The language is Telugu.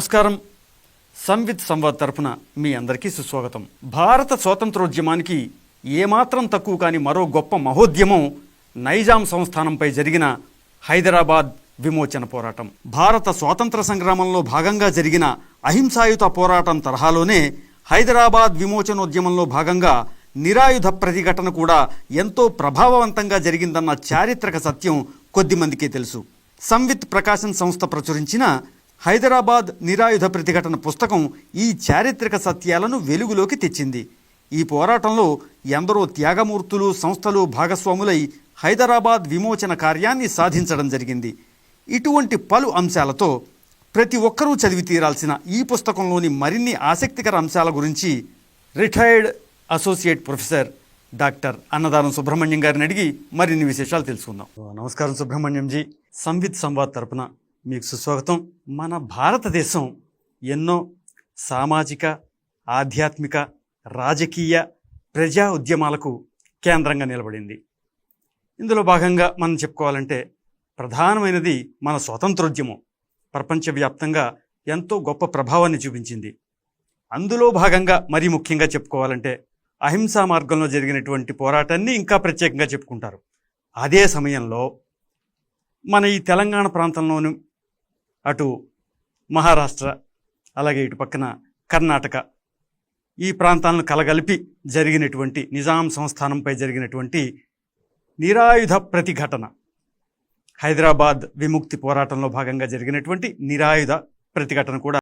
నమస్కారం. సంవిత్ సంవాద్ తరపున మీ అందరికీ సుస్వాగతం. భారత స్వాతంత్రోద్యమానికి ఏమాత్రం తక్కువ కాని మరో గొప్ప మహోద్యమం నైజాం సంస్థానంపై జరిగిన హైదరాబాద్ విమోచన పోరాటం. భారత స్వాతంత్ర సంగ్రామంలో భాగంగా జరిగిన అహింసాయుత పోరాటం తరహాలోనే హైదరాబాద్ విమోచనోద్యమంలో భాగంగా నిరాయుధ ప్రతిఘటన కూడా ఎంతో ప్రభావవంతంగా జరిగిందన్న చారిత్రక సత్యం కొద్దిమందికే తెలుసు. సంవిత్ ప్రకాశన్ సంస్థ ప్రచురించిన హైదరాబాద్ నిరాయుధ ప్రతిఘటన పుస్తకం ఈ చారిత్రక సత్యాలను వెలుగులోకి తెచ్చింది. ఈ పోరాటంలో ఎందరో త్యాగమూర్తులు, సంస్థలు భాగస్వాములై హైదరాబాద్ విమోచన కార్యాన్ని సాధించడం జరిగింది. ఇటువంటి పలు అంశాలతో ప్రతి ఒక్కరూ చదివి తీరాల్సిన ఈ పుస్తకంలోని మరిన్ని ఆసక్తికర అంశాల గురించి రిటైర్డ్ అసోసియేట్ ప్రొఫెసర్ డాక్టర్ అన్నదానం సుబ్రహ్మణ్యం గారిని అడిగి మరిన్ని విశేషాలు తెలుసుకుందాం. నమస్కారం సుబ్రహ్మణ్యంజీ. సంవిత్ సంవాద్ తరపున మీకు సుస్వాగతం. మన భారతదేశం ఎన్నో సామాజిక, ఆధ్యాత్మిక, రాజకీయ, ప్రజా ఉద్యమాలకు కేంద్రంగా నిలబడింది. ఇందులో భాగంగా మనం చెప్పుకోవాలంటే ప్రధానమైనది మన స్వాతంత్రోద్యమం. ప్రపంచవ్యాప్తంగా ఎంతో గొప్ప ప్రభావాన్ని చూపించింది. అందులో భాగంగా మరీ ముఖ్యంగా చెప్పుకోవాలంటే అహింసా మార్గంలో జరిగినటువంటి పోరాటాన్ని ఇంకా ప్రత్యేకంగా చెప్పుకుంటారు. అదే సమయంలో మన ఈ తెలంగాణ ప్రాంతంలోనూ, అటు మహారాష్ట్ర, అలాగే ఇటు పక్కన కర్ణాటక, ఈ ప్రాంతాలను కలగలిపి జరిగినటువంటి నిజాం సంస్థానంపై జరిగినటువంటి నిరాయుధ ప్రతిఘటన, హైదరాబాద్ విముక్తి పోరాటంలో భాగంగా జరిగినటువంటి నిరాయుధ ప్రతిఘటన కూడా